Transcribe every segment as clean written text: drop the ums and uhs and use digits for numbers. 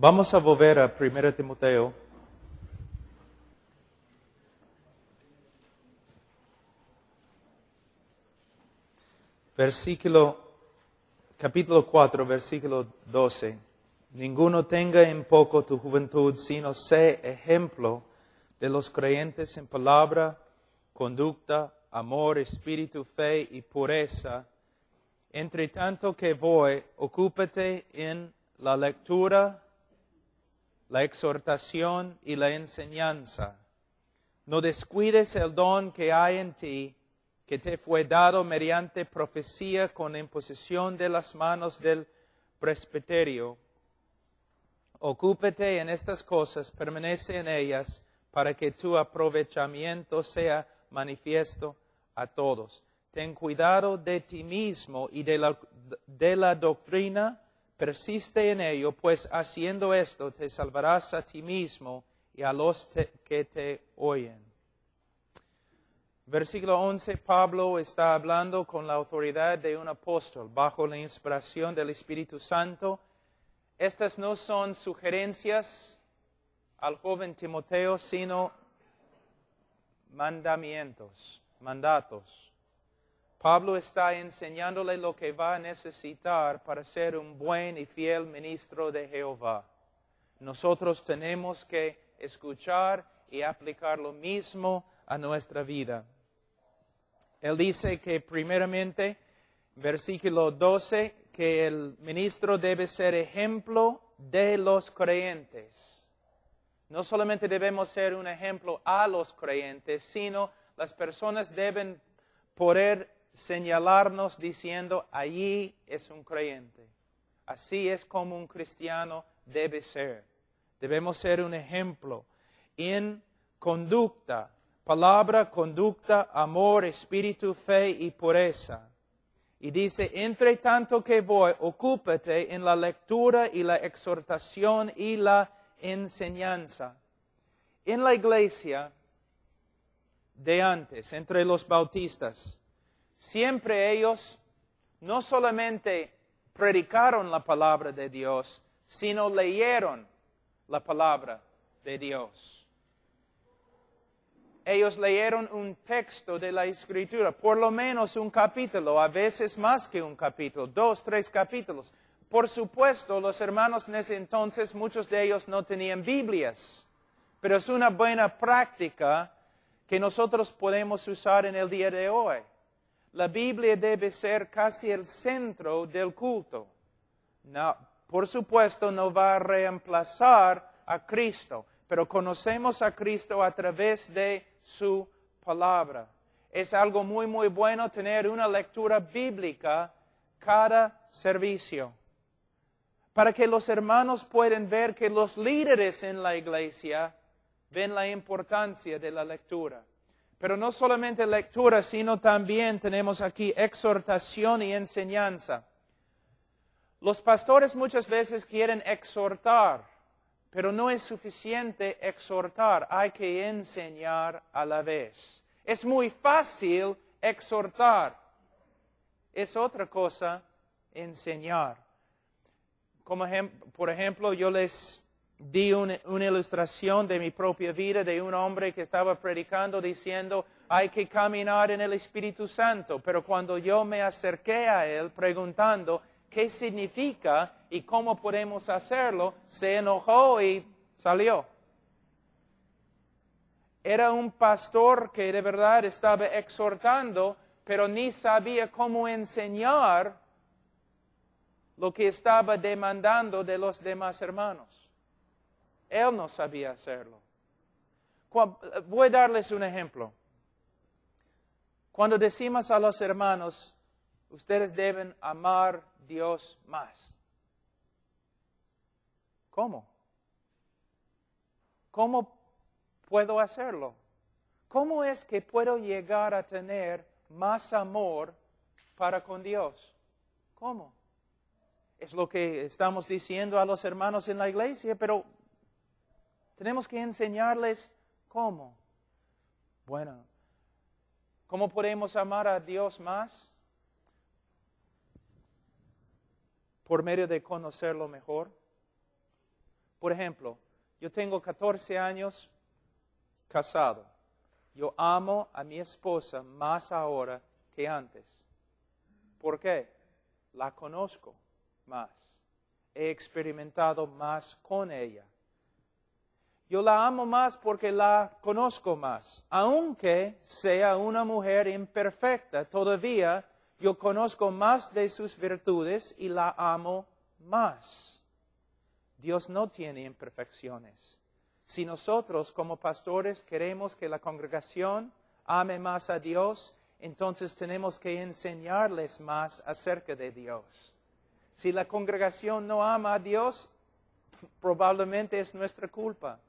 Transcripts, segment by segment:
Vamos a volver a 1 Timoteo. Capítulo 4, versículo 12. Ninguno tenga en poco tu juventud, sino sé ejemplo de los creyentes en palabra, conducta, amor, espíritu, fe y pureza. Entre tanto que voy, ocúpate en la lectura, la exhortación y la enseñanza. No descuides el don que hay en ti, que te fue dado mediante profecía con imposición de las manos del presbiterio. Ocúpate en estas cosas, permanece en ellas, para que tu aprovechamiento sea manifiesto a todos. Ten cuidado de ti mismo y de la doctrina, persiste en ello, pues haciendo esto te salvarás a ti mismo y a los que te oyen. Versículo 11, Pablo está hablando con la autoridad de un apóstol, bajo la inspiración del Espíritu Santo. Estas no son sugerencias al joven Timoteo, sino mandatos. Pablo está enseñándole lo que va a necesitar para ser un buen y fiel ministro de Jehová. Nosotros tenemos que escuchar y aplicar lo mismo a nuestra vida. Él dice que primeramente, versículo 12, que el ministro debe ser ejemplo de los creyentes. No solamente debemos ser un ejemplo a los creyentes, sino las personas deben poder señalarnos diciendo, allí es un creyente. Así es como un cristiano debe ser. Debemos ser un ejemplo en conducta, palabra, conducta, amor, espíritu, fe y pureza. Y dice, entre tanto que voy, ocúpate en la lectura y la exhortación y la enseñanza. En la iglesia de antes, entre los bautistas, siempre ellos no solamente predicaron la palabra de Dios, sino leyeron la palabra de Dios. Ellos leyeron un texto de la Escritura, por lo menos un capítulo, a veces más que un capítulo, 2, 3 capítulos. Por supuesto, los hermanos en ese entonces, muchos de ellos no tenían Biblias, pero es una buena práctica que nosotros podemos usar en el día de hoy. La Biblia debe ser casi el centro del culto. No, por supuesto, no va a reemplazar a Cristo, pero conocemos a Cristo a través de su palabra. Es algo muy, muy bueno tener una lectura bíblica cada servicio, para que los hermanos puedan ver que los líderes en la iglesia ven la importancia de la lectura. Pero no solamente lectura, sino también tenemos aquí exhortación y enseñanza. Los pastores muchas veces quieren exhortar, pero no es suficiente exhortar, hay que enseñar a la vez. Es muy fácil exhortar, es otra cosa enseñar. Como por ejemplo, yo les di una ilustración de mi propia vida de un hombre que estaba predicando diciendo, hay que caminar en el Espíritu Santo, pero cuando yo me acerqué a él preguntando, ¿qué significa y cómo podemos hacerlo? Se enojó y salió. Era un pastor que de verdad estaba exhortando, pero ni sabía cómo enseñar lo que estaba demandando de los demás hermanos. Él no sabía hacerlo. Voy a darles un ejemplo. Cuando decimos a los hermanos, ustedes deben amar a Dios más. ¿Cómo? ¿Cómo puedo hacerlo? ¿Cómo es que puedo llegar a tener más amor para con Dios? ¿Cómo? Es lo que estamos diciendo a los hermanos en la iglesia, pero tenemos que enseñarles cómo. Bueno, ¿cómo podemos amar a Dios más? Por medio de conocerlo mejor, Por ejemplo, yo tengo 14 años casado. Yo amo a mi esposa más ahora que antes. ¿Por qué? La conozco más. He experimentado más con ella. Yo la amo más porque la conozco más. Aunque sea una mujer imperfecta, todavía yo conozco más de sus virtudes y la amo más. Dios no tiene imperfecciones. Si nosotros como pastores queremos que la congregación ame más a Dios, entonces tenemos que enseñarles más acerca de Dios. Si la congregación no ama a Dios, probablemente es nuestra culpa.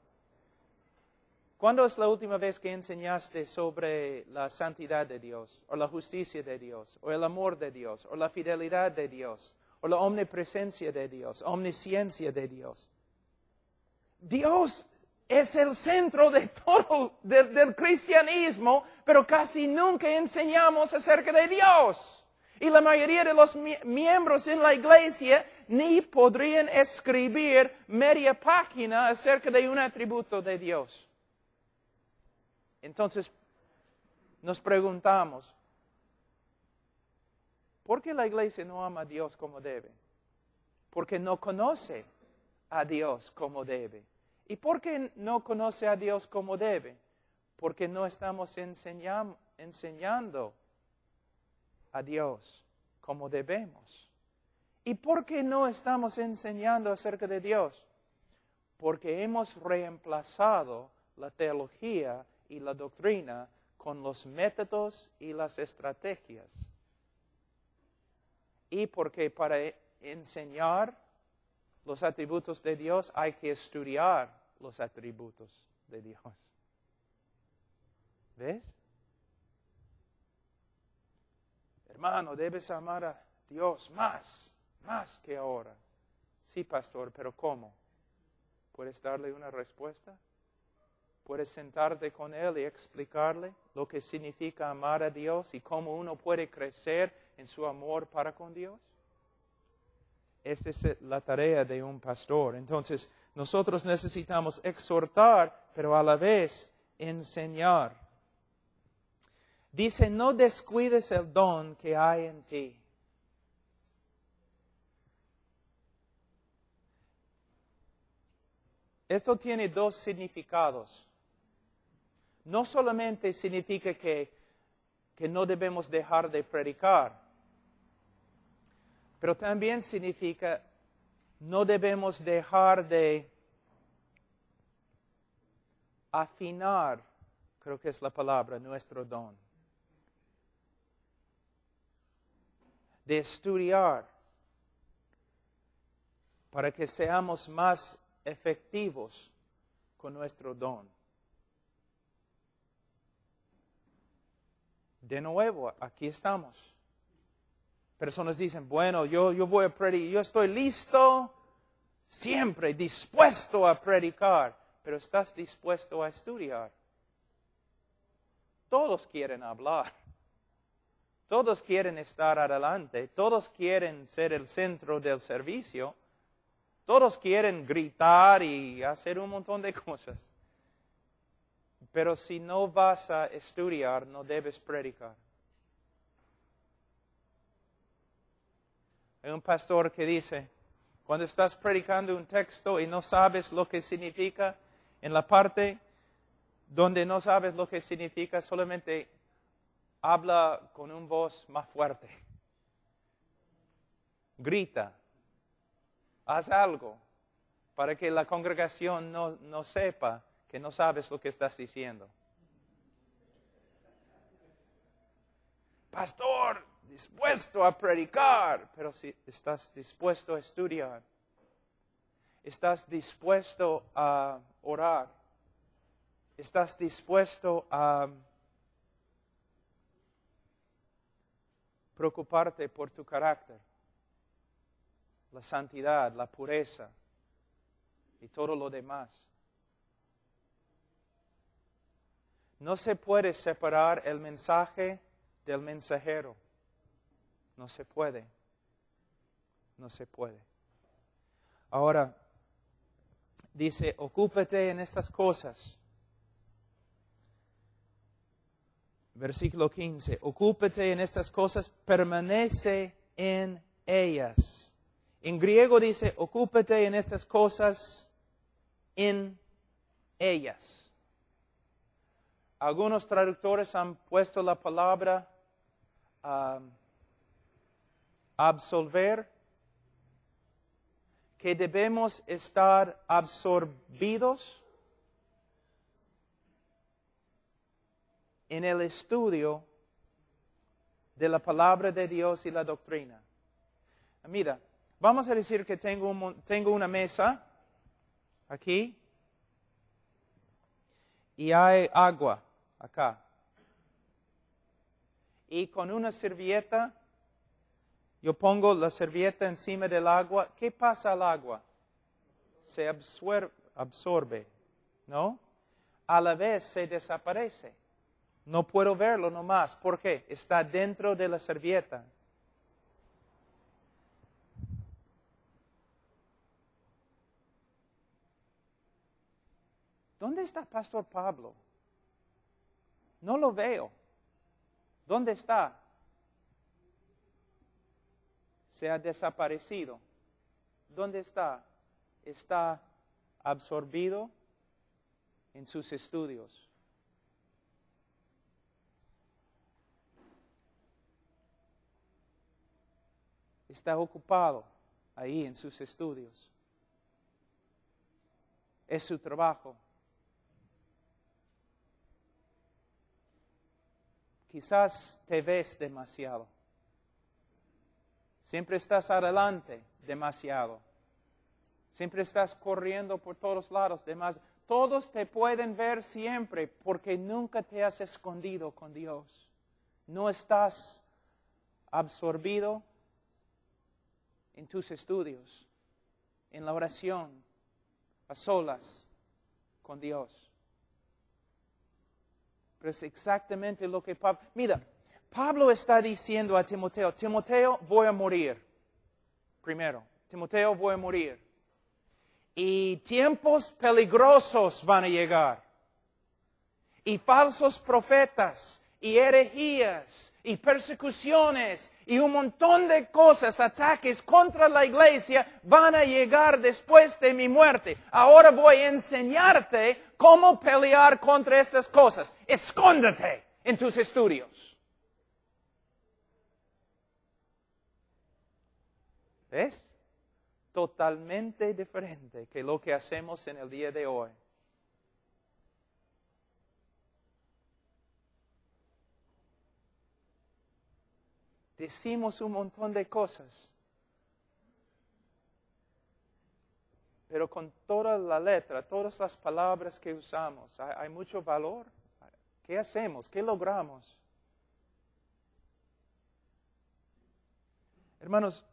¿Cuándo es la última vez que enseñaste sobre la santidad de Dios, o la justicia de Dios, o el amor de Dios, o la fidelidad de Dios, o la omnipresencia de Dios, omnisciencia de Dios? Dios es el centro de todo del cristianismo, pero casi nunca enseñamos acerca de Dios. Y la mayoría de los miembros en la iglesia ni podrían escribir media página acerca de un atributo de Dios. Entonces, nos preguntamos, ¿por qué la iglesia no ama a Dios como debe? Porque no conoce a Dios como debe. ¿Y por qué no conoce a Dios como debe? Porque no estamos enseñando a Dios como debemos. ¿Y por qué no estamos enseñando acerca de Dios? Porque hemos reemplazado la teología y la doctrina con los métodos y las estrategias. Y porque para enseñar los atributos de Dios hay que estudiar los atributos de Dios. ¿Ves? Hermano, debes amar a Dios más que ahora. Sí, pastor, pero ¿cómo? ¿Puedes darle una respuesta? ¿Puedes sentarte con Él y explicarle lo que significa amar a Dios y cómo uno puede crecer en su amor para con Dios? Esa es la tarea de un pastor. Entonces, nosotros necesitamos exhortar, pero a la vez enseñar. Dice, no descuides el don que hay en ti. Esto tiene dos significados. No solamente significa que no debemos dejar de predicar, pero también significa no debemos dejar de afinar, creo que es la palabra, nuestro don. De estudiar para que seamos más efectivos con nuestro don. De nuevo, aquí estamos. Personas dicen, bueno, yo voy a predicar, yo estoy listo, siempre dispuesto a predicar, pero ¿estás dispuesto a estudiar? Todos quieren hablar, todos quieren estar adelante, todos quieren ser el centro del servicio, todos quieren gritar y hacer un montón de cosas. Pero si no vas a estudiar, no debes predicar. Hay un pastor que dice, cuando estás predicando un texto y no sabes lo que significa, en la parte donde no sabes lo que significa, solamente habla con una voz más fuerte. Grita. Haz algo para que la congregación no sepa que no sabes lo que estás diciendo. Pastor, dispuesto a predicar, pero si estás dispuesto a estudiar, estás dispuesto a orar, estás dispuesto a preocuparte por tu carácter, la santidad, la pureza y todo lo demás. No se puede separar el mensaje del mensajero. No se puede. No se puede. Ahora, dice, ocúpate en estas cosas. Versículo 15, ocúpate en estas cosas, permanece en ellas. En griego dice, ocúpate en estas cosas, en ellas. Algunos traductores han puesto la palabra absolver, que debemos estar absorbidos en el estudio de la palabra de Dios y la doctrina. Mira, vamos a decir que tengo una mesa aquí y hay agua acá. Y con una servilleta, yo pongo la servilleta encima del agua. ¿Qué pasa al agua? Se absorbe, ¿no? A la vez se desaparece. No puedo verlo nomás. ¿Por qué? Está dentro de la servilleta. ¿Dónde está Pastor Pablo? No lo veo. ¿Dónde está? Se ha desaparecido. ¿Dónde está? Está absorbido en sus estudios. Está ocupado ahí en sus estudios. Es su trabajo. Quizás te ves demasiado. Siempre estás adelante demasiado. Siempre estás corriendo por todos lados demasiado. Todos te pueden ver siempre porque nunca te has escondido con Dios. No estás absorbido en tus estudios, en la oración, a solas con Dios. Pero es exactamente lo que Pablo... Mira, Pablo está diciendo a Timoteo, Timoteo, voy a morir. Primero, Timoteo, voy a morir. Y tiempos peligrosos van a llegar. Y falsos profetas, y herejías, y persecuciones, y un montón de cosas, ataques contra la iglesia van a llegar después de mi muerte. Ahora voy a enseñarte cómo pelear contra estas cosas. Escóndete en tus estudios. ¿Ves? Totalmente diferente que lo que hacemos en el día de hoy. Decimos un montón de cosas, pero con toda la letra, todas las palabras que usamos, ¿hay mucho valor? ¿Qué hacemos? ¿Qué logramos? Hermanos,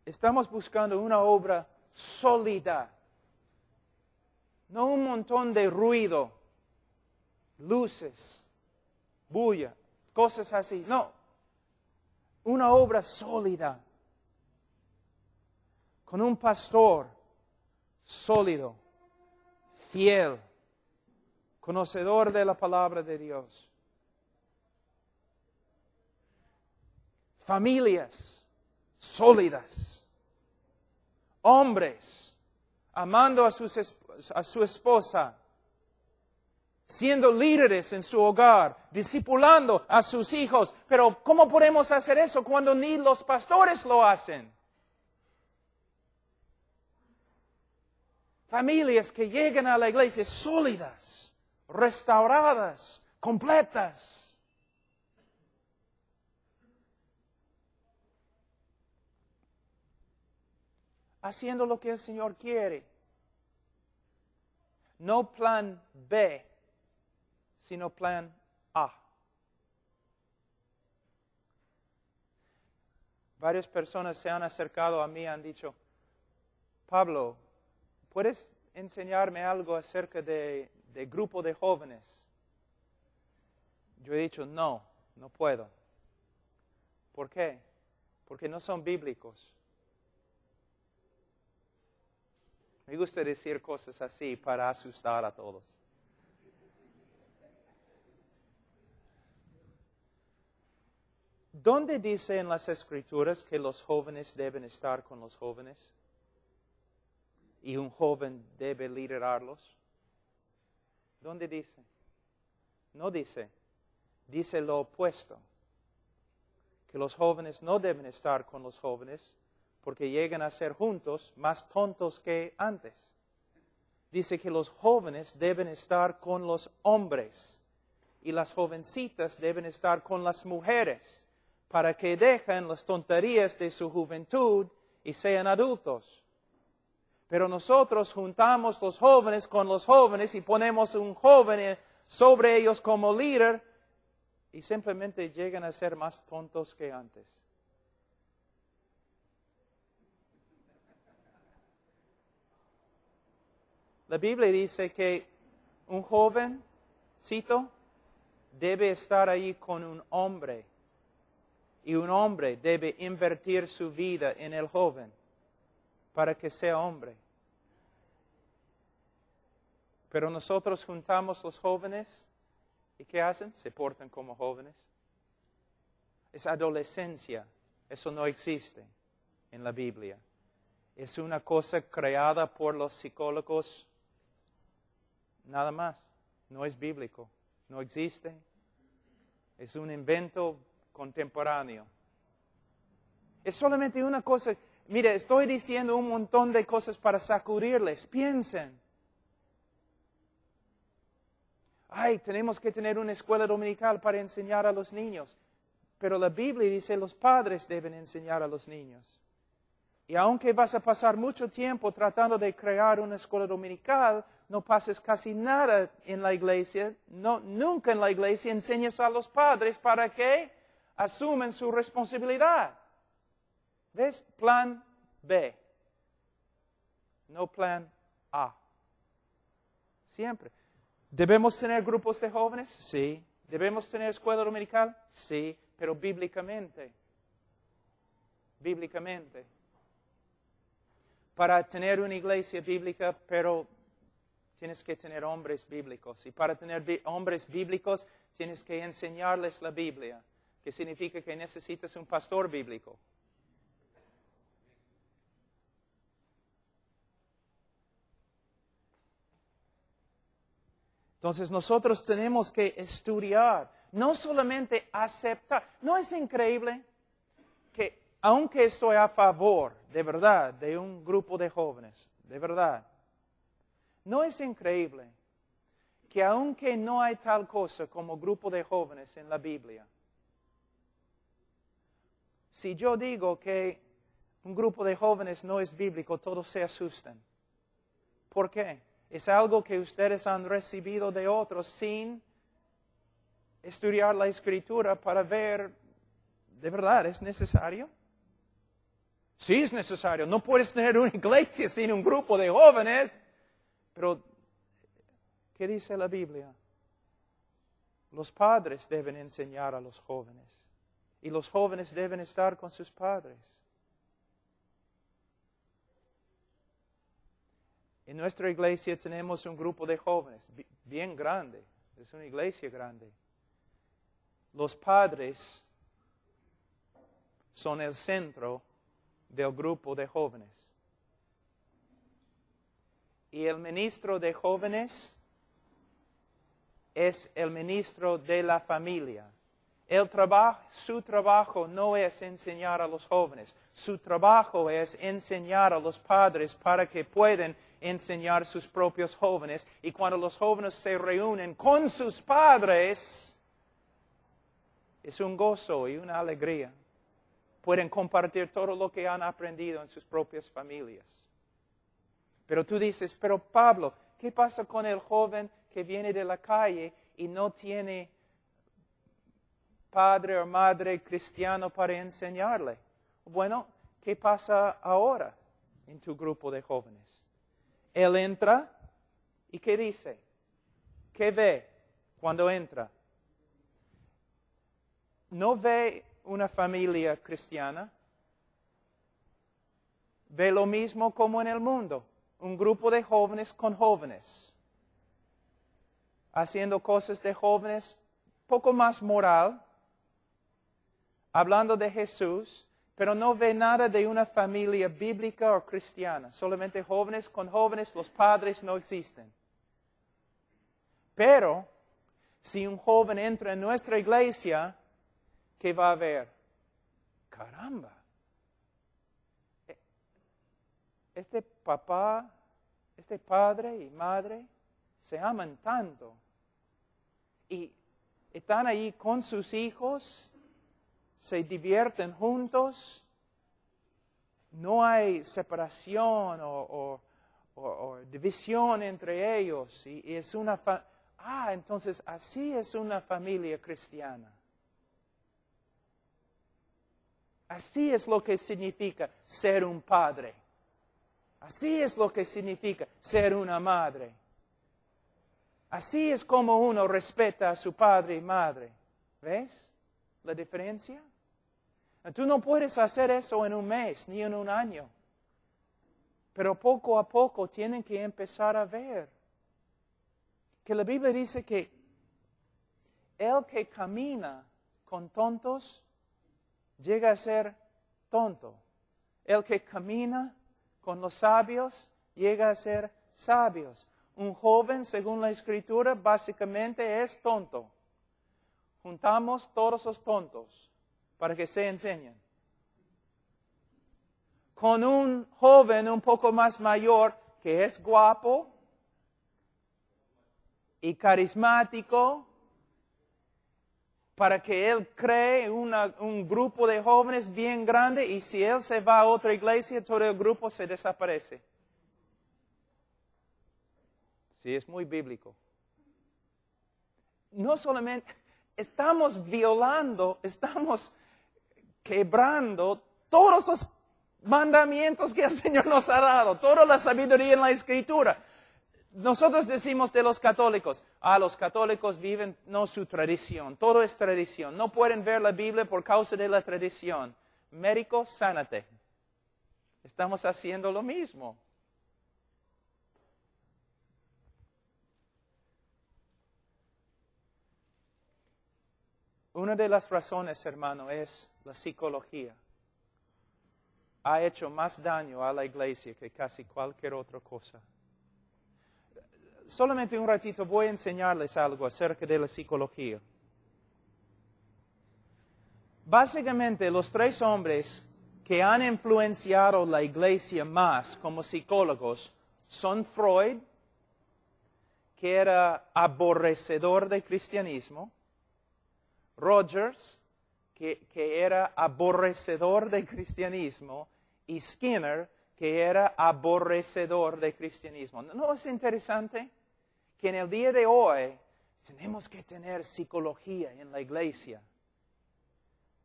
estamos buscando una obra sólida, no un montón de ruido, luces, bulla, cosas así. No, una obra sólida, con un pastor sólido, fiel, conocedor de la palabra de Dios. Familias sólidas, hombres amando a su esposa, siendo líderes en su hogar, discipulando a sus hijos. Pero ¿cómo podemos hacer eso cuando ni los pastores lo hacen? Familias que llegan a la iglesia sólidas, restauradas, completas. Haciendo lo que el Señor quiere. No plan B, sino plan A. Varias personas se han acercado a mí y han dicho, Pablo, ¿puedes enseñarme algo acerca de grupo de jóvenes? Yo he dicho, no puedo. ¿Por qué? Porque no son bíblicos. Me gusta decir cosas así para asustar a todos. ¿Dónde dice en las Escrituras que los jóvenes deben estar con los jóvenes? Y un joven debe liderarlos. ¿Dónde dice? No dice. Dice lo opuesto. Que los jóvenes no deben estar con los jóvenes porque llegan a ser juntos más tontos que antes. Dice que los jóvenes deben estar con los hombres y las jovencitas deben estar con las mujeres para que dejen las tonterías de su juventud y sean adultos. Pero nosotros juntamos los jóvenes con los jóvenes y ponemos un joven sobre ellos como líder y simplemente llegan a ser más tontos que antes. La Biblia dice que un jovencito debe estar ahí con un hombre. Y un hombre debe invertir su vida en el joven para que sea hombre. Pero nosotros juntamos los jóvenes y ¿qué hacen? Se portan como jóvenes. Es adolescencia. Eso no existe en la Biblia. Es una cosa creada por los psicólogos. Nada más. No es bíblico. No existe. Es un invento contemporáneo. Es solamente una cosa. Mire, estoy diciendo un montón de cosas para sacudirles. Piensen. Ay, tenemos que tener una escuela dominical para enseñar a los niños. Pero la Biblia dice los padres deben enseñar a los niños. Y aunque vas a pasar mucho tiempo tratando de crear una escuela dominical, no pases casi nada en la iglesia, nunca en la iglesia enseñas a los padres para que asumen su responsabilidad. ¿Ves? Plan B. No plan A. Siempre. ¿Debemos tener grupos de jóvenes? Sí. ¿Debemos tener escuela dominical? Sí, pero bíblicamente. Bíblicamente. Para tener una iglesia bíblica, pero tienes que tener hombres bíblicos. Y para tener hombres bíblicos, tienes que enseñarles la Biblia. Que significa que necesitas un pastor bíblico. Entonces nosotros tenemos que estudiar, no solamente aceptar. ¿No es increíble que aunque estoy a favor, de verdad, de un grupo de jóvenes, de verdad, no es increíble que aunque no hay tal cosa como grupo de jóvenes en la Biblia, si yo digo que un grupo de jóvenes no es bíblico, todos se asustan. ¿Por qué? Es algo que ustedes han recibido de otros sin estudiar la Escritura para ver, ¿de verdad es necesario? Sí es necesario. No puedes tener una iglesia sin un grupo de jóvenes. Pero, ¿qué dice la Biblia? Los padres deben enseñar a los jóvenes. Y los jóvenes deben estar con sus padres. En nuestra iglesia tenemos un grupo de jóvenes bien grande. Es una iglesia grande. Los padres son el centro del grupo de jóvenes. Y el ministro de jóvenes es el ministro de la familia. Su trabajo no es enseñar a los jóvenes. Su trabajo es enseñar a los padres para que puedan enseñar a sus propios jóvenes. Y cuando los jóvenes se reúnen con sus padres, es un gozo y una alegría. Pueden compartir todo lo que han aprendido en sus propias familias. Pero tú dices, pero Pablo, ¿qué pasa con el joven que viene de la calle y no tiene padre o madre cristiano para enseñarle? Bueno, ¿qué pasa ahora en tu grupo de jóvenes? Él entra y ¿qué dice? ¿Qué ve cuando entra? No ve una familia cristiana. Ve lo mismo como en el mundo. un grupo de jóvenes con jóvenes, haciendo cosas de jóvenes poco más moral, hablando de Jesús, pero no ve nada de una familia bíblica o cristiana. Solamente jóvenes con jóvenes, los padres no existen. Pero, si un joven entra en nuestra iglesia, ¿qué va a ver? Caramba. Este papá, este padre y madre se aman tanto. Y están ahí con sus hijos, se divierten juntos, no hay separación o división entre ellos. Y es una entonces así es una familia cristiana. Así es lo que significa ser un padre. Así es lo que significa ser una madre. Así es como uno respeta a su padre y madre. ¿Ves la diferencia? Tú no puedes hacer eso en un mes ni en un año. Pero poco a poco tienen que empezar a ver que la Biblia dice que el que camina con tontos llega a ser tonto. El que camina con los sabios llega a ser sabios. Un joven, según la Escritura, básicamente es tonto. Juntamos todos los tontos para que se enseñen. Con un joven un poco más mayor que es guapo y carismático, para que él cree un grupo de jóvenes bien grande, y si él se va a otra iglesia, todo el grupo se desaparece. Sí, es muy bíblico. No solamente estamos violando, estamos quebrando todos los mandamientos que el Señor nos ha dado, toda la sabiduría en la Escritura. Nosotros decimos de los católicos, los católicos viven, no su tradición, todo es tradición. No pueden ver la Biblia por causa de la tradición. Médico, sánate. Estamos haciendo lo mismo. Una de las razones, hermano, es la psicología. Ha hecho más daño a la iglesia que casi cualquier otra cosa. Solamente un ratito voy a enseñarles algo acerca de la psicología. Básicamente, los tres hombres que han influenciado la iglesia más como psicólogos son Freud, que era aborrecedor del cristianismo, Rogers, que era aborrecedor del cristianismo, y Skinner, que era aborrecedor del cristianismo. ¿No es interesante que en el día de hoy tenemos que tener psicología en la iglesia?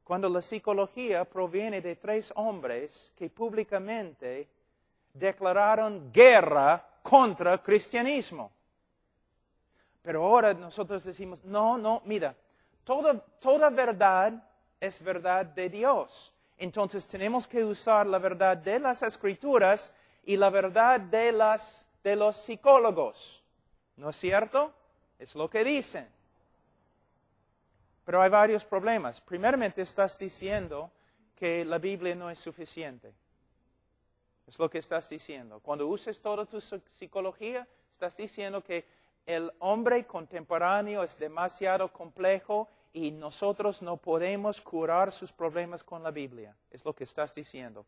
Cuando la psicología proviene de tres hombres que públicamente declararon guerra contra el cristianismo. Pero ahora nosotros decimos, no, mira, toda verdad es verdad de Dios. Entonces tenemos que usar la verdad de las Escrituras y la verdad de los psicólogos. ¿No es cierto? Es lo que dicen. Pero hay varios problemas. Primeramente, estás diciendo que la Biblia no es suficiente. Es lo que estás diciendo. Cuando uses toda tu psicología, estás diciendo que el hombre contemporáneo es demasiado complejo y nosotros no podemos curar sus problemas con la Biblia. Es lo que estás diciendo.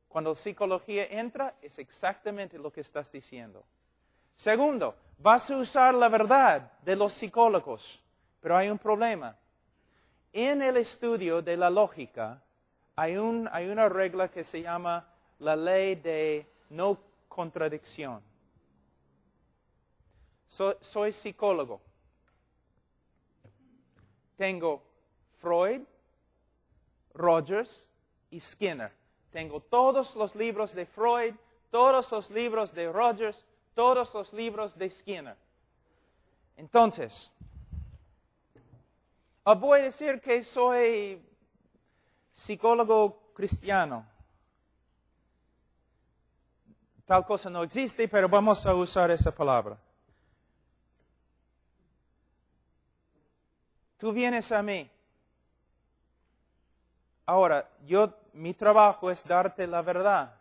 Cuando la psicología entra, es exactamente lo que estás diciendo. Segundo, vas a usar la verdad de los psicólogos, pero hay un problema. En el estudio de la lógica, hay una regla que se llama la ley de no contradicción. Soy psicólogo. Tengo Freud, Rogers y Skinner. Tengo todos los libros de Freud, todos los libros de Rogers, todos los libros de Skinner. Entonces, os voy a decir que soy psicólogo cristiano. tal cosa no existe, pero vamos a usar esa palabra. Tú vienes a mí. Ahora, mi trabajo es darte la verdad.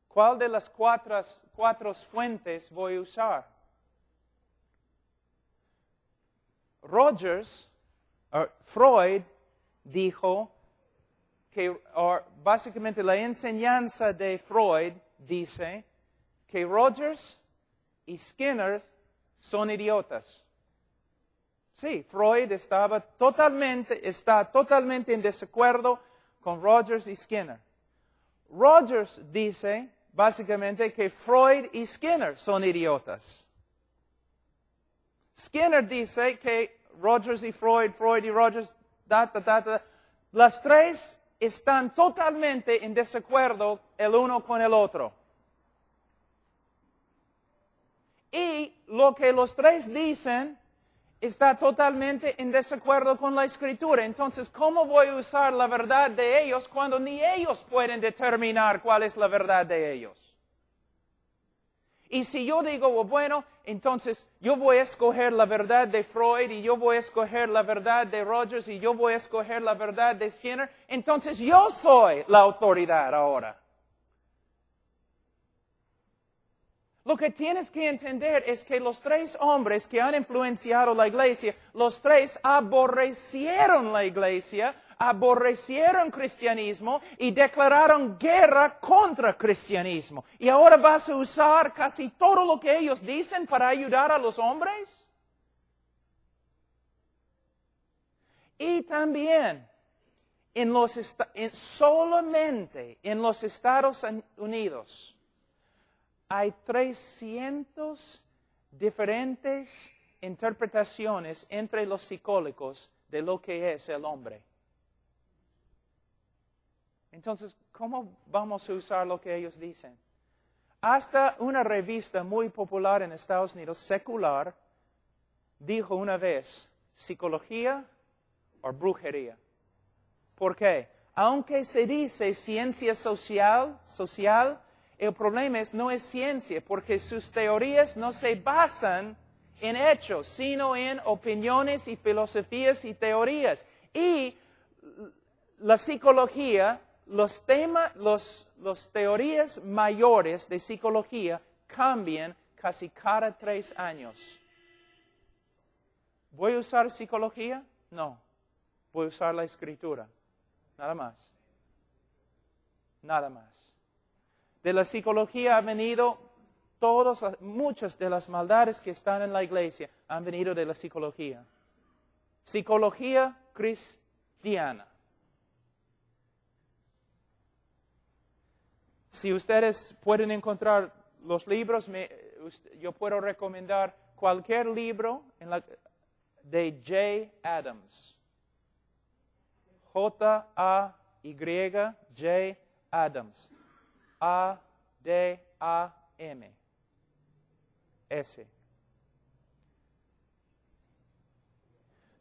¿Cuál de las cuatro fuentes voy a usar? Freud dijo que, básicamente la enseñanza de Freud dice que Rogers y Skinner son idiotas. Sí, Freud está totalmente en desacuerdo con Rogers y Skinner. Rogers dice básicamente que Freud y Skinner son idiotas. Skinner dice que Rogers y Freud y Rogers, las tres están totalmente en desacuerdo el uno con el otro. Y lo que los tres dicen está totalmente en desacuerdo con la Escritura. Entonces, ¿cómo voy a usar la verdad de ellos cuando ni ellos pueden determinar cuál es la verdad de ellos? Y si yo digo, bueno, entonces yo voy a escoger la verdad de Freud y yo voy a escoger la verdad de Rogers y yo voy a escoger la verdad de Skinner, entonces yo soy la autoridad ahora. Lo que tienes que entender es que los tres hombres que han influenciado la iglesia, los tres aborrecieron la iglesia, aborrecieron cristianismo y declararon guerra contra cristianismo. ¿Y ahora vas a usar casi todo lo que ellos dicen para ayudar a los hombres? Y también, solamente en los Estados Unidos, hay 300 diferentes interpretaciones entre los psicólogos de lo que es el hombre. Entonces, ¿cómo vamos a usar lo que ellos dicen? Hasta una revista muy popular en Estados Unidos, secular, dijo una vez, psicología o brujería. ¿Por qué? Aunque se dice ciencia social, el problema no es ciencia, porque sus teorías no se basan en hechos, sino en opiniones y filosofías y teorías. Y la psicología, las teorías mayores de psicología cambian casi cada 3 años. ¿Voy a usar psicología? No. Voy a usar la Escritura. Nada más. Nada más. De la psicología han venido muchas de las maldades que están en la iglesia han venido de la psicología. Psicología cristiana. Si ustedes pueden encontrar los libros, yo puedo recomendar cualquier libro de J. Adams. J-A-Y, Adams. A-D-A-M-S.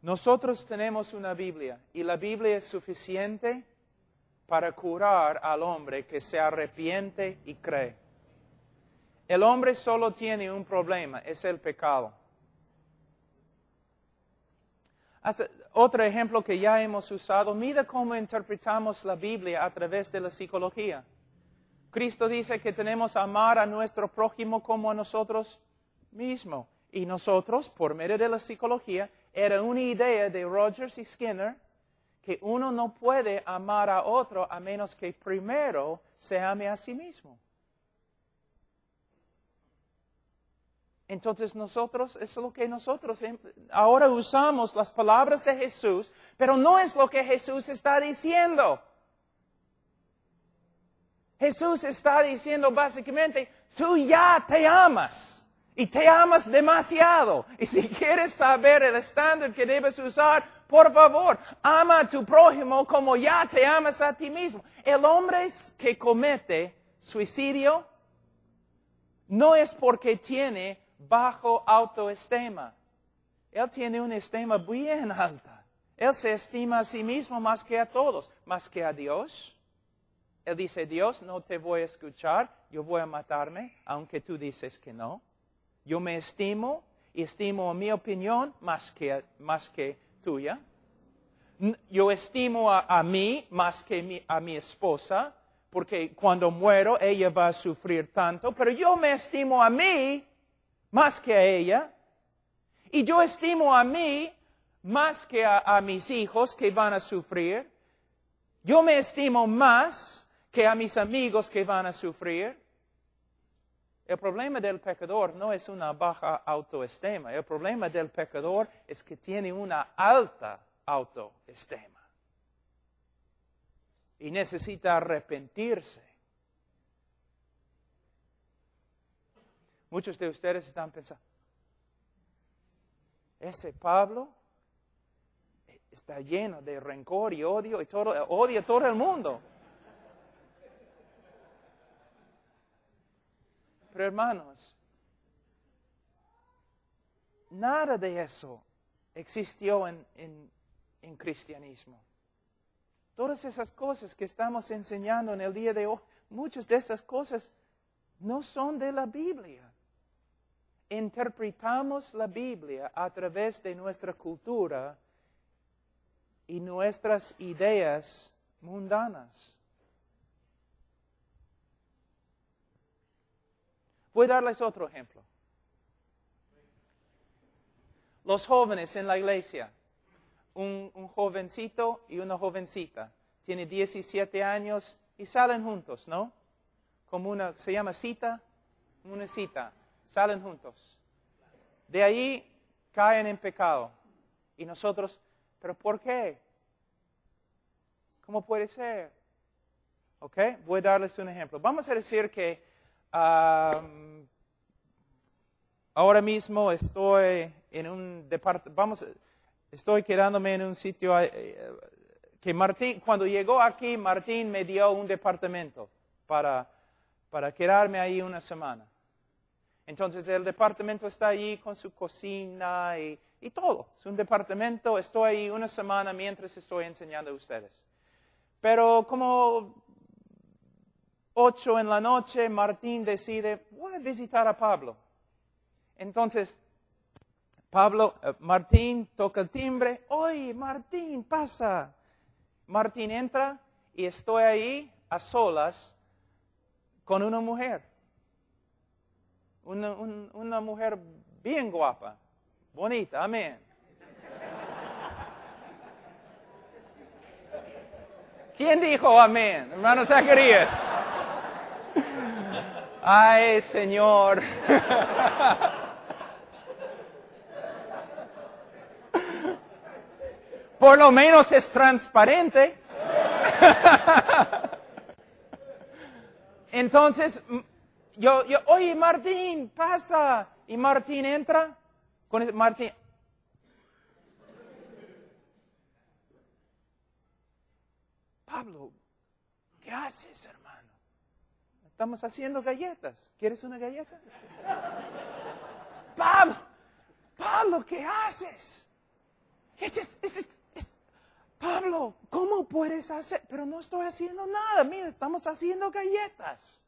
Nosotros tenemos una Biblia y la Biblia es suficiente para curar al hombre que se arrepiente y cree. El hombre solo tiene un problema, es el pecado. Otro ejemplo que ya hemos usado, mira cómo interpretamos la Biblia a través de la psicología. Cristo dice que tenemos que amar a nuestro prójimo como a nosotros mismos. Y nosotros, por medio de la psicología, era una idea de Rogers y Skinner que uno no puede amar a otro a menos que primero se ame a sí mismo. Entonces eso es lo que nosotros ahora usamos las palabras de Jesús, pero no es lo que Jesús está diciendo. Jesús está diciendo básicamente, tú ya te amas y te amas demasiado. Y si quieres saber el estándar que debes usar, por favor, ama a tu prójimo como ya te amas a ti mismo. El hombre que comete suicidio no es porque tiene bajo autoestima. Él tiene una estima bien alta. Él se estima a sí mismo más que a todos, más que a Dios. Él dice, Dios, no te voy a escuchar, yo voy a matarme, aunque tú dices que no. Yo me estimo y estimo mi opinión más que tuya. Yo estimo a mí más que a mi esposa, porque cuando muero ella va a sufrir tanto, pero yo me estimo a mí más que a ella. Y yo estimo a mí más que a mis hijos que van a sufrir. Yo me estimo más que a mis amigos que van a sufrir. El problema del pecador no es una baja autoestima. El problema del pecador es que tiene una alta autoestima. Y necesita arrepentirse. Muchos de ustedes están pensando, ese Pablo está lleno de rencor y odio y odia a todo el mundo. Pero hermanos, nada de eso existió en cristianismo. Todas esas cosas que estamos enseñando en el día de hoy, muchas de esas cosas no son de la Biblia. Interpretamos la Biblia a través de nuestra cultura y nuestras ideas mundanas. Voy a darles otro ejemplo. Los jóvenes en la iglesia, un jovencito y una jovencita, tiene 17 años y salen juntos, ¿no? Como se llama cita, una cita, salen juntos. De ahí caen en pecado. Y nosotros, ¿pero por qué? ¿Cómo puede ser? ¿Ok? Voy a darles un ejemplo. Vamos a decir que ahora mismo estoy en un departamento, estoy quedándome en un sitio que Martín, cuando llegó aquí, Martín me dio un departamento para quedarme ahí una semana. Entonces el departamento está allí con su cocina y todo. Es un departamento, estoy ahí una semana mientras estoy enseñando a ustedes. Pero como 8 p.m, Martín decide, voy a visitar a Pablo. Entonces, Martín toca el timbre. Oye, Martín, pasa. Martín entra y estoy ahí a solas con una mujer. Una mujer bien guapa, bonita, amén. ¿Quién dijo amén? Hermano Zacarías. Ay, Señor. Por lo menos es transparente. Entonces, oye, Martín, pasa. Y Martín entra. Martín. Pablo, ¿qué haces, hermano? Estamos haciendo galletas. ¿Quieres una galleta? Pablo, ¿qué haces? Pablo, ¿cómo puedes hacer? Pero no estoy haciendo nada. Mira, estamos haciendo galletas.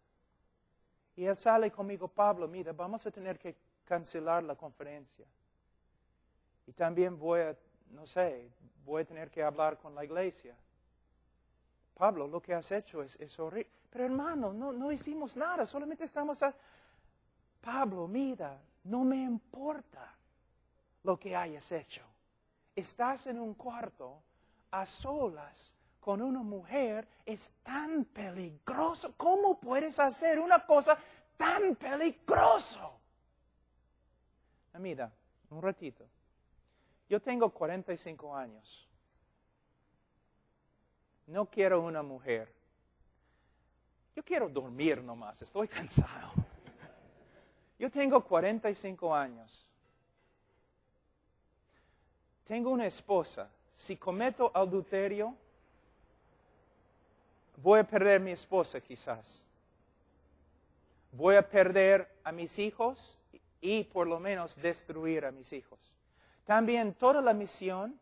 Y él sale conmigo, Pablo, mira, vamos a tener que cancelar la conferencia. Y también voy a tener que hablar con la iglesia. Pablo, lo que has hecho es horrible. Pero hermano, no hicimos nada, solamente estamos Pablo, mira, no me importa lo que hayas hecho. Estás en un cuarto a solas con una mujer, es tan peligroso. ¿Cómo puedes hacer una cosa tan peligrosa? Mira, un ratito. Yo tengo 45 años. No quiero una mujer. Yo quiero dormir nomás, estoy cansado. Yo tengo 45 años. Tengo una esposa. Si cometo adulterio, voy a perder a mi esposa quizás. Voy a perder a mis hijos y por lo menos destruir a mis hijos. También toda la misión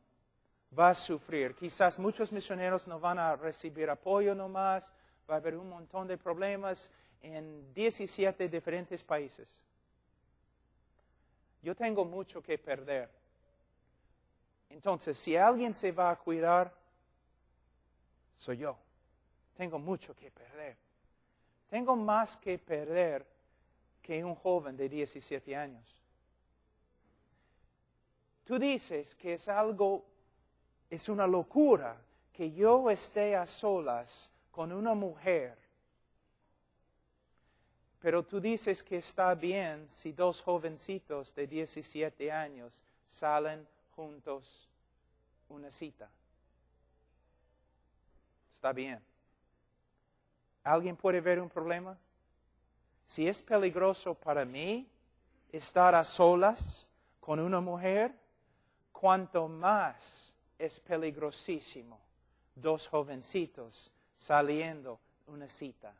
va a sufrir. Quizás muchos misioneros no van a recibir apoyo nomás, va a haber un montón de problemas en 17 diferentes países. Yo tengo mucho que perder. Entonces, si alguien se va a cuidar, soy yo. Tengo mucho que perder. Tengo más que perder que un joven de 17 años. Tú dices que es una locura que yo esté a solas con una mujer. Pero tú dices que está bien si dos jovencitos de 17 años salen juntos una cita. Está bien. ¿Alguien puede ver un problema? Si es peligroso para mí estar a solas con una mujer, cuanto más es peligrosísimo dos jovencitos saliendo una cita.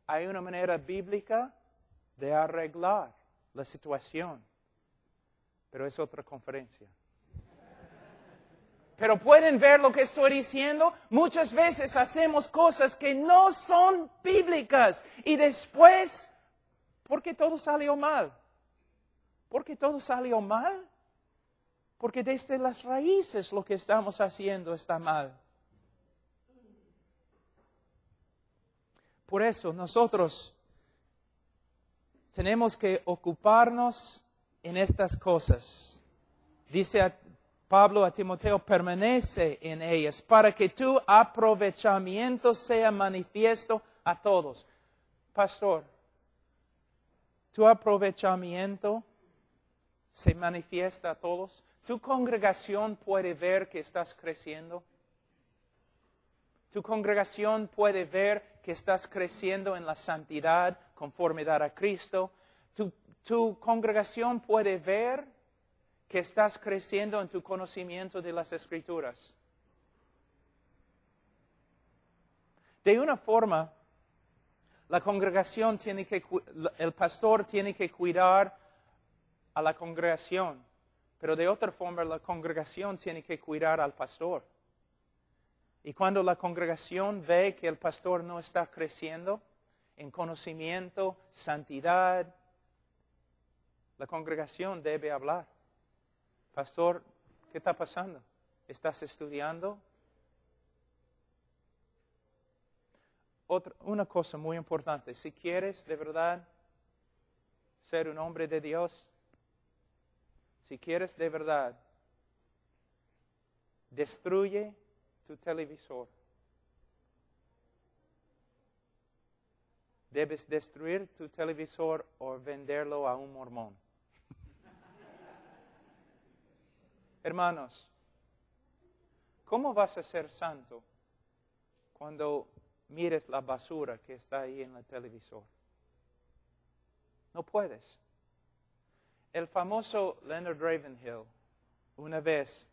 Hay una manera bíblica de arreglar la situación, pero es otra conferencia. Pero pueden ver lo que estoy diciendo. Muchas veces hacemos cosas que no son bíblicas y después, ¿por qué todo salió mal? ¿Por qué todo salió mal? Porque desde las raíces lo que estamos haciendo está mal. Por eso nosotros tenemos que ocuparnos en estas cosas. Dice Pablo a Timoteo, permanece en ellas para que tu aprovechamiento sea manifiesto a todos. Pastor, ¿tu aprovechamiento se manifiesta a todos? ¿Tu congregación puede ver que estás creciendo? ¿Tu congregación puede ver que estás creciendo en la santidad, conformidad a Cristo? ¿Tu congregación puede ver que estás creciendo en tu conocimiento de las Escrituras? De una forma, la congregación el pastor tiene que cuidar a la congregación, pero de otra forma la congregación tiene que cuidar al pastor. Y cuando la congregación ve que el pastor no está creciendo en conocimiento, santidad, la congregación debe hablar. Pastor, ¿qué está pasando? ¿Estás estudiando? Una cosa muy importante, si quieres de verdad ser un hombre de Dios, si quieres de verdad, destruye tu televisor. Debes destruir tu televisor o venderlo a un mormón. Hermanos, ¿cómo vas a ser santo cuando mires la basura que está ahí en el televisor? No puedes. El famoso Leonard Ravenhill, una vez,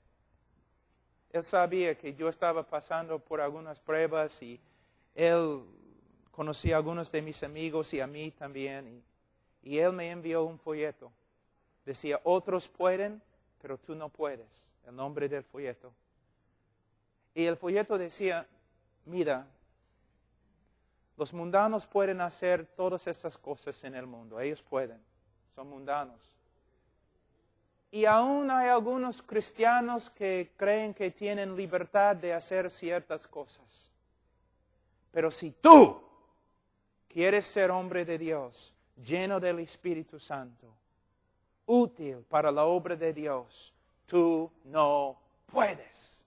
él sabía que yo estaba pasando por algunas pruebas y él conocía a algunos de mis amigos y a mí también. Y él me envió un folleto. Decía, otros pueden, pero tú no puedes. El nombre del folleto. Y el folleto decía, mira, los mundanos pueden hacer todas estas cosas en el mundo. Ellos pueden. Son mundanos. Y aún hay algunos cristianos que creen que tienen libertad de hacer ciertas cosas. Pero si tú quieres ser hombre de Dios, lleno del Espíritu Santo, útil para la obra de Dios, tú no puedes.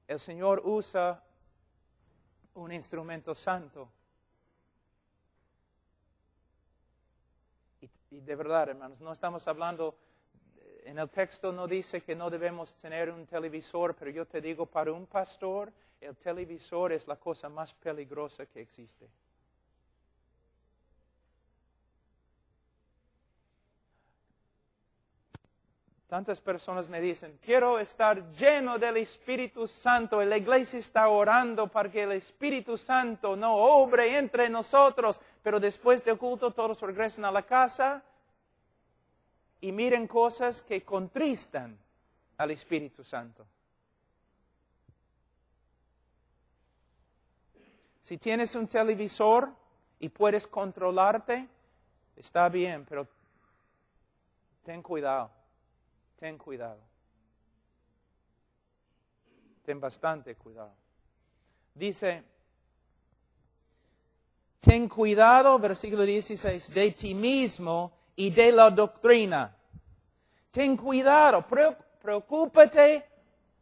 El Señor usa un instrumento santo. Y de verdad, hermanos, no estamos hablando, en el texto no dice que no debemos tener un televisor, pero yo te digo, para un pastor, el televisor es la cosa más peligrosa que existe. Tantas personas me dicen, quiero estar lleno del Espíritu Santo. Y la iglesia está orando para que el Espíritu Santo no obre entre nosotros. Pero después del culto todos regresan a la casa. y miren cosas que contristan al Espíritu Santo. Si tienes un televisor y puedes controlarte, está bien, pero ten cuidado, ten cuidado. Ten bastante cuidado. Dice, ten cuidado, versículo 16, de ti mismo y de la doctrina. Ten cuidado, preocúpate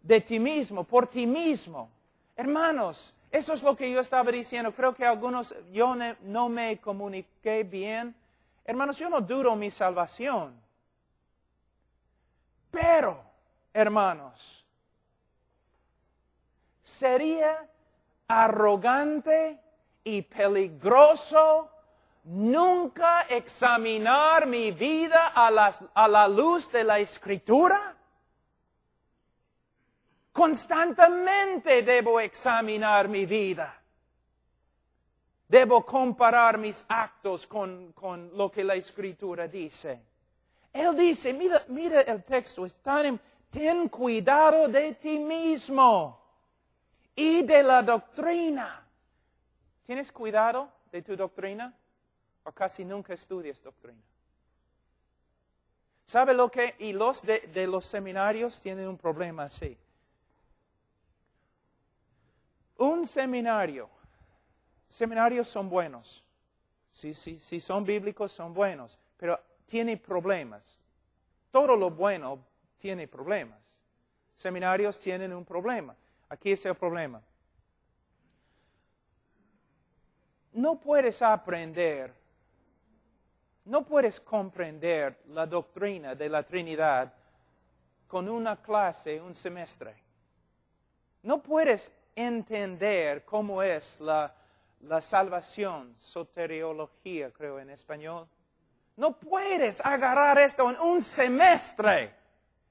de ti mismo, por ti mismo. Hermanos, eso es lo que yo estaba diciendo. Creo que algunos, yo no me comuniqué bien. Hermanos, yo no dudo mi salvación. Pero, hermanos, sería arrogante y peligroso nunca examinar mi vida a la luz de la Escritura. Constantemente debo examinar mi vida. Debo comparar mis actos con lo que la Escritura dice. Él dice, mira el texto, ten cuidado de ti mismo y de la doctrina. ¿Tienes cuidado de tu doctrina? ¿O casi nunca estudias doctrina? ¿Sabe lo que? Y los de los seminarios tienen un problema así. Un seminarios son buenos. Si son bíblicos, son buenos. Pero tiene problemas. Todo lo bueno tiene problemas. Seminarios tienen un problema. Aquí es el problema. No puedes comprender la doctrina de la Trinidad con una clase, un semestre. No puedes entender cómo es la salvación, soteriología, creo en español. No puedes agarrar esto en un semestre,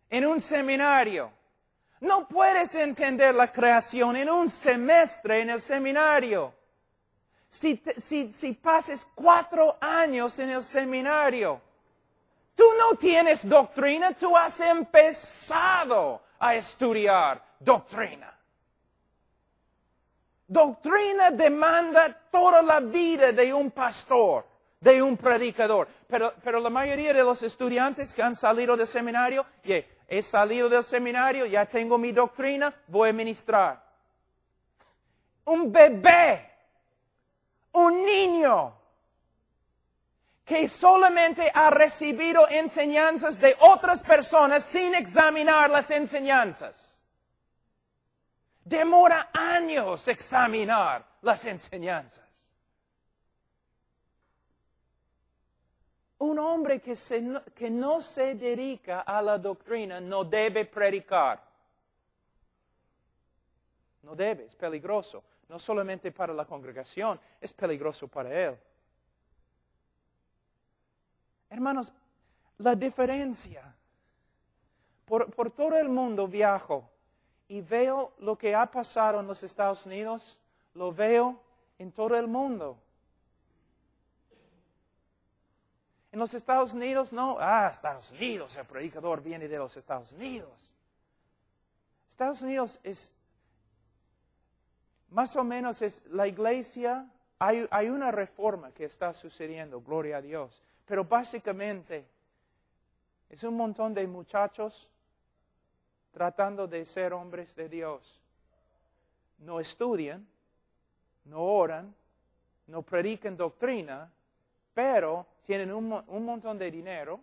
en un seminario. No puedes entender la creación en un semestre en el seminario. Si pases 4 años en el seminario, tú no tienes doctrina, tú has empezado a estudiar doctrina. Doctrina demanda toda la vida de un pastor, de un predicador. Pero la mayoría de los estudiantes que han salido del seminario, he salido del seminario, ya tengo mi doctrina, voy a ministrar. Un bebé, un niño, que solamente ha recibido enseñanzas de otras personas sin examinar las enseñanzas. Demora años examinar las enseñanzas. Un hombre que no se dedica a la doctrina no debe predicar. No debe, es peligroso. No solamente para la congregación, es peligroso para él. Hermanos, la diferencia. Por todo el mundo viajo y veo lo que ha pasado en los Estados Unidos, lo veo en todo el mundo. En los Estados Unidos, no, Estados Unidos, el predicador viene de los Estados Unidos. Estados Unidos es, más o menos es la iglesia, hay una reforma que está sucediendo, gloria a Dios. Pero básicamente es un montón de muchachos tratando de ser hombres de Dios. No estudian, no oran, no predican doctrina, pero tienen un montón de dinero,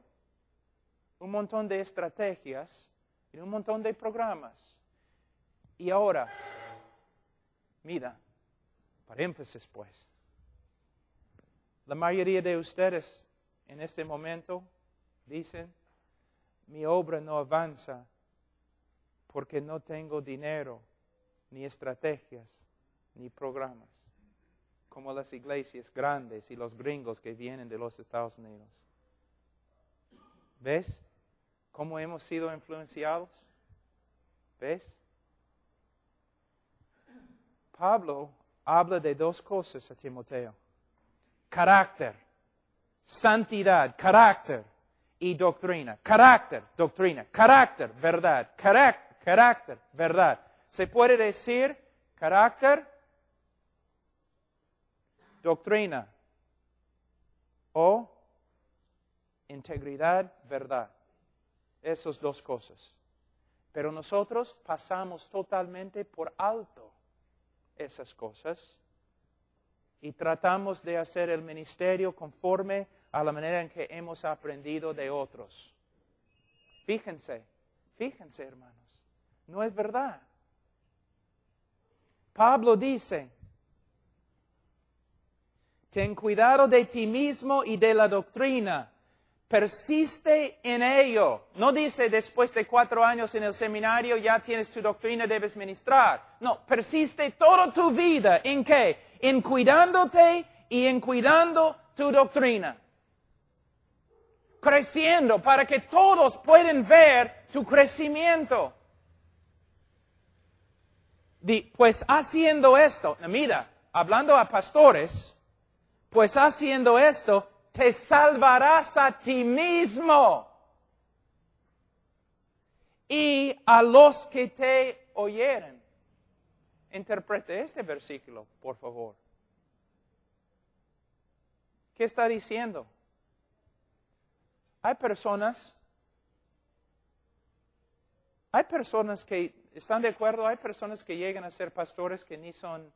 un montón de estrategias y un montón de programas. Y ahora, mira, para énfasis pues, la mayoría de ustedes en este momento dicen, mi obra no avanza porque no tengo dinero, ni estrategias, ni programas, como las iglesias grandes y los gringos que vienen de los Estados Unidos. ¿Ves cómo hemos sido influenciados? ¿Ves? Pablo habla de 2 cosas a Timoteo. Carácter, santidad, carácter y doctrina. Carácter, doctrina. Carácter, verdad. Carácter, verdad. Se puede decir carácter, doctrina o integridad, verdad. Esas dos cosas. Pero nosotros pasamos totalmente por alto esas cosas y tratamos de hacer el ministerio conforme a la manera en que hemos aprendido de otros. Fíjense, hermanos, no es verdad. Pablo dice, ten cuidado de ti mismo y de la doctrina. Persiste en ello. No dice después de 4 años en el seminario ya tienes tu doctrina, debes ministrar. No, persiste toda tu vida. ¿En qué? En cuidándote y en cuidando tu doctrina. Creciendo para que todos puedan ver tu crecimiento. Pues haciendo esto, mira, hablando a pastores, pues haciendo esto, te salvarás a ti mismo y a los que te oyeren. Interprete este versículo, por favor. ¿Qué está diciendo? Hay personas que, ¿están de acuerdo? Hay personas que llegan a ser pastores que ni son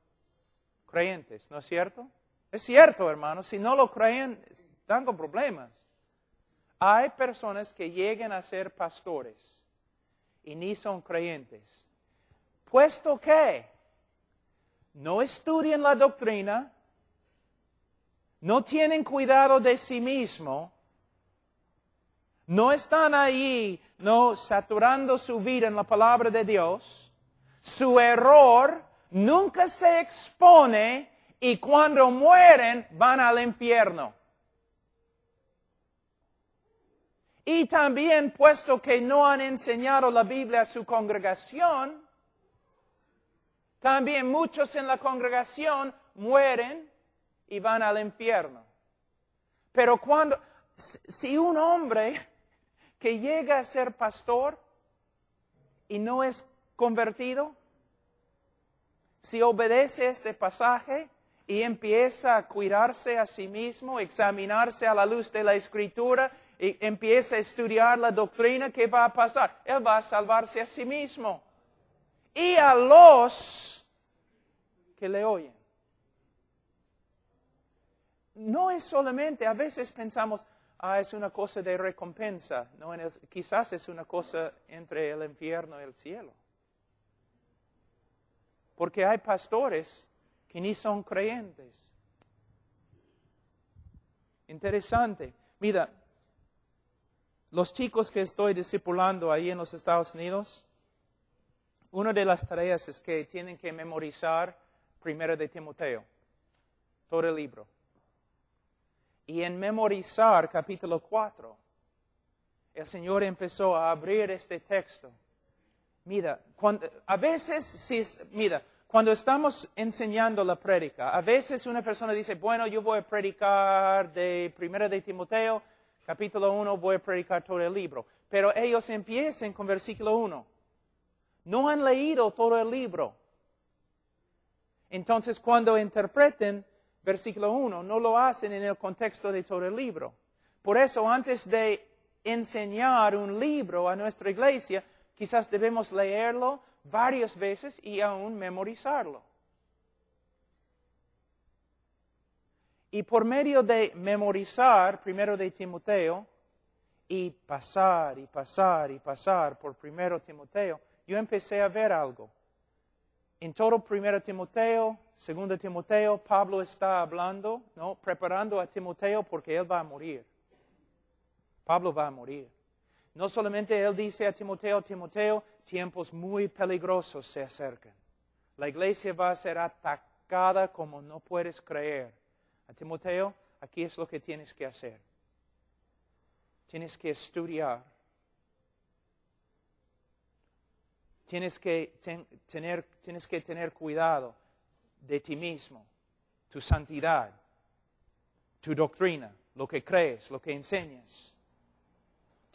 creyentes, ¿no es cierto? Es cierto, hermanos, si no lo creen, están con problemas. Hay personas que llegan a ser pastores y ni son creyentes. Puesto que no estudian la doctrina, no tienen cuidado de sí mismo, no están ahí, no saturando su vida en la palabra de Dios, su error nunca se expone y cuando mueren van al infierno. Y también, puesto que no han enseñado la Biblia a su congregación, también muchos en la congregación mueren y van al infierno. Pero si un hombre que llega a ser pastor y no es convertido, si obedece este pasaje y empieza a cuidarse a sí mismo, examinarse a la luz de la Escritura y empieza a estudiar la doctrina, ¿qué va a pasar? Él va a salvarse a sí mismo y a los que le oyen. No es solamente, a veces pensamos, es una cosa de recompensa. No, quizás es una cosa entre el infierno y el cielo. Porque hay pastores que ni son creyentes. Interesante. Mira, los chicos que estoy discipulando ahí en los Estados Unidos, una de las tareas es que tienen que memorizar 1 de Timoteo, todo el libro. Y en memorizar capítulo 4, el Señor empezó a abrir este texto. Mira, cuando estamos enseñando la prédica, a veces una persona dice, bueno, yo voy a predicar de 1 de Timoteo, capítulo 1, voy a predicar todo el libro. Pero ellos empiezan con versículo 1. No han leído todo el libro. Entonces, cuando interpreten versículo 1, no lo hacen en el contexto de todo el libro. Por eso, antes de enseñar un libro a nuestra iglesia, quizás debemos leerlo varias veces y aún memorizarlo. Y por medio de memorizar 1 de Timoteo y pasar por 1 Timoteo, yo empecé a ver algo. En todo 1 Timoteo, 2 Timoteo, Pablo está hablando, ¿no? Preparando a Timoteo porque él va a morir. Pablo va a morir. No solamente él dice a Timoteo, tiempos muy peligrosos se acercan. La iglesia va a ser atacada como no puedes creer. A Timoteo, aquí es lo que tienes que hacer. Tienes que estudiar. Tienes que tener cuidado de ti mismo, tu santidad, tu doctrina, lo que crees, lo que enseñas.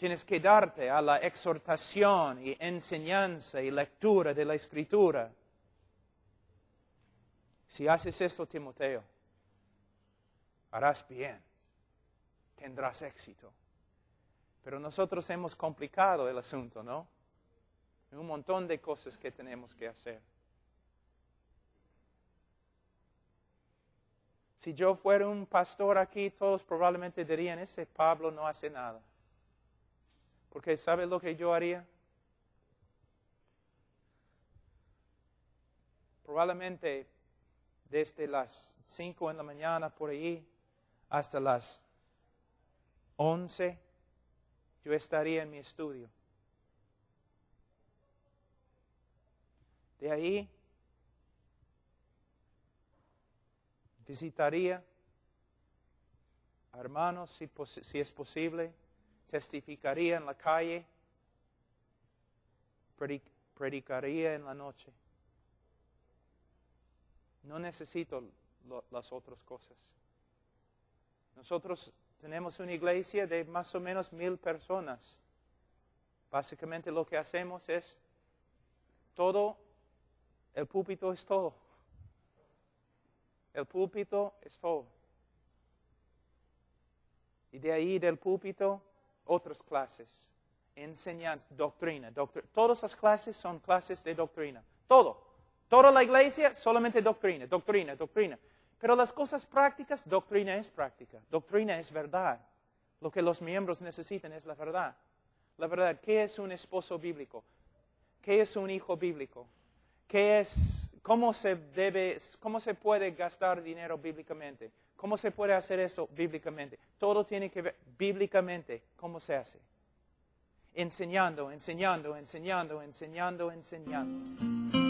Tienes que darte a la exhortación y enseñanza y lectura de la Escritura. Si haces esto, Timoteo, harás bien, tendrás éxito. Pero nosotros hemos complicado el asunto, ¿no? Hay un montón de cosas que tenemos que hacer. Si yo fuera un pastor aquí, todos probablemente dirían, ese Pablo no hace nada. Porque ¿sabe lo que yo haría? Probablemente desde las 5 de la mañana por ahí hasta las 11, yo estaría en mi estudio. De ahí visitaría a hermanos si es posible, testificaría en la calle, predicaría en la noche. No necesito las otras cosas. Nosotros tenemos una iglesia de más o menos 1,000 personas. Básicamente lo que hacemos es todo, el púlpito es todo. El púlpito es todo. Y de ahí del púlpito, otras clases. Enseñanza, doctrina. Todas las clases son clases de doctrina. Todo. Toda la iglesia, solamente doctrina, doctrina, doctrina. Pero las cosas prácticas, doctrina es práctica. Doctrina es verdad. Lo que los miembros necesitan es la verdad. La verdad, ¿qué es un esposo bíblico? ¿Qué es un hijo bíblico? ¿Cómo se puede gastar dinero bíblicamente? ¿Cómo se puede hacer eso bíblicamente? Todo tiene que ver bíblicamente. ¿Cómo se hace? Enseñando, enseñando, enseñando, enseñando, enseñando.